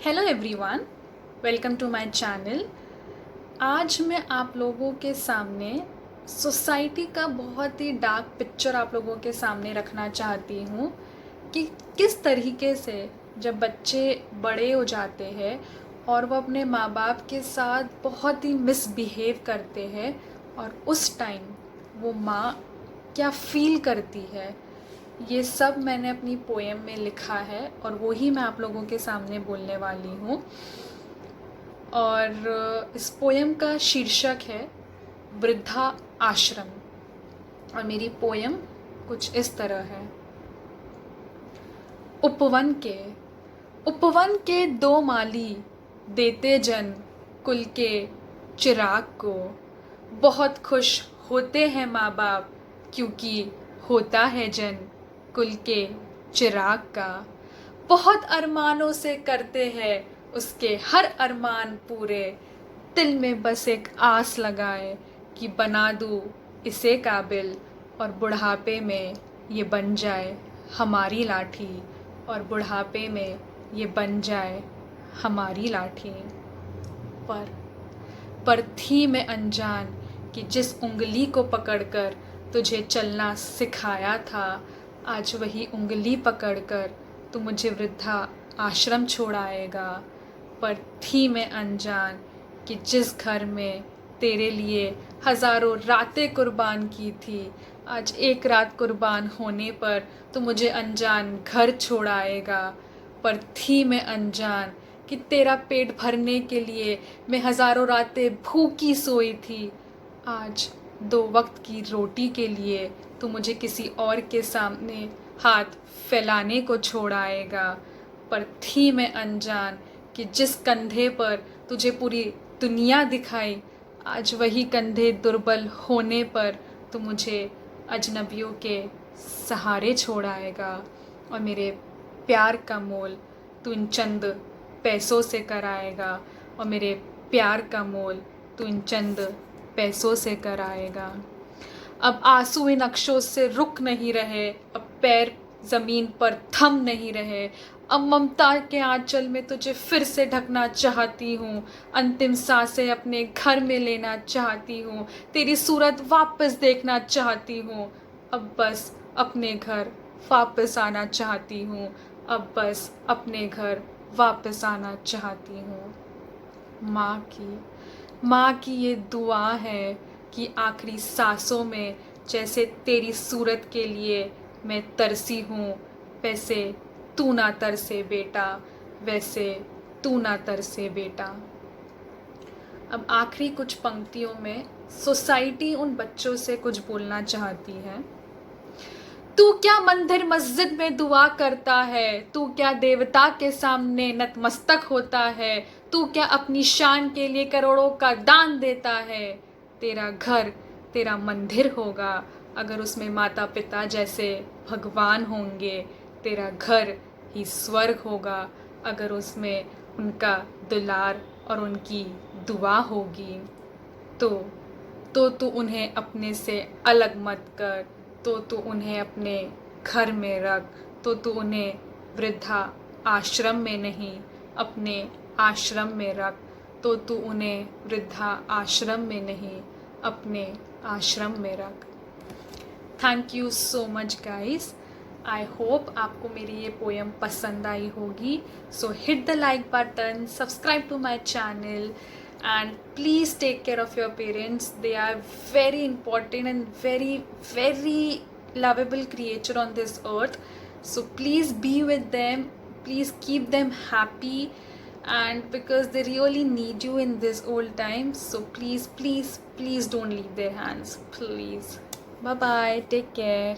Hello everyone, welcome to my channel. आज मैं आप लोगों के सामने सोसाइटी का बहुत ही डार्क पिक्चर आप लोगों के सामने रखना चाहती हूँ कि किस तरीके से जब बच्चे बड़े हो जाते हैं और वो अपने माँ बाप के साथ बहुत ही मिसबिहेव करते हैं और उस टाइम वो माँ क्या फील करती है, ये सब मैंने अपनी पोएम में लिखा है और वो ही मैं आप लोगों के सामने बोलने वाली हूँ। और इस पोएम का शीर्षक है वृद्धा आश्रम और मेरी पोएम कुछ इस तरह है। उपवन के दो माली देते जन कुल के चिराग को, बहुत खुश होते हैं माँ बाप क्योंकि होता है जन कुल के चिराग का। बहुत अरमानों से करते हैं उसके हर अरमान पूरे, दिल में बस एक आस लगाए कि बना दूँ इसे काबिल और बुढ़ापे में ये बन जाए हमारी लाठी, और बुढ़ापे में ये बन जाए हमारी लाठी। पर थी मैं अनजान कि जिस उंगली को पकड़कर तुझे चलना सिखाया था, आज वही उंगली पकड़कर तू मुझे वृद्धा आश्रम छोड़ाएगा। पर थी मैं अनजान कि जिस घर में तेरे लिए हज़ारों रातें कुर्बान की थी, आज एक रात कुर्बान होने पर तू मुझे अनजान घर छोड़ाएगा। पर थी मैं अनजान कि तेरा पेट भरने के लिए मैं हज़ारों रातें भूखी सोई थी, आज 2 वक्त की रोटी के लिए तू मुझे किसी और के सामने हाथ फैलाने को छोड़ाएगा। पर थी मैं अनजान कि जिस कंधे पर तुझे पूरी दुनिया दिखाई, आज वही कंधे दुर्बल होने पर तू मुझे अजनबियों के सहारे छोड़ाएगा। और मेरे प्यार का मोल तू इन चंद पैसों से कराएगा, और मेरे प्यार का मोल तू इन चंद पैसों से कराएगा। अब आंसू इन अक्षों से रुक नहीं रहे, अब पैर ज़मीन पर थम नहीं रहे। अब ममता के आंचल में तुझे फिर से ढकना चाहती हूँ, अंतिम सांसें अपने घर में लेना चाहती हूँ, तेरी सूरत वापस देखना चाहती हूँ। अब बस अपने घर वापस आना चाहती हूँ, अब बस अपने घर वापस आना चाहती हूँ। माँ की ये दुआ है कि आखिरी सांसों में जैसे तेरी सूरत के लिए मैं तरसी हूँ, वैसे तू ना तरसे बेटा, वैसे तू ना तरसे बेटा। अब आखिरी कुछ पंक्तियों में सोसाइटी उन बच्चों से कुछ बोलना चाहती है। तू क्या मंदिर मस्जिद में दुआ करता है, तू क्या देवता के सामने नतमस्तक होता है, तू क्या अपनी शान के लिए करोड़ों का दान देता है। तेरा घर तेरा मंदिर होगा अगर उसमें माता पिता जैसे भगवान होंगे, तेरा घर ही स्वर्ग होगा अगर उसमें उनका दुलार और उनकी दुआ होगी। तो तू उन्हें अपने से अलग मत कर, तो तू उन्हें अपने घर में रख, तो तू उन्हें वृद्धा आश्रम में नहीं अपने आश्रम में रख, तो तू उन्हें वृद्धा आश्रम में नहीं अपने आश्रम में रख। Thank you so much guys. I hope आपको मेरी ये पोएम पसंद आई होगी। So hit the like button, subscribe to my channel, and please take care of your parents. They are very important and very lovable creature on this earth, so please be with them, please keep them happy, and because they really need you in this old time, so please don't leave their hands, please. Bye bye, take care.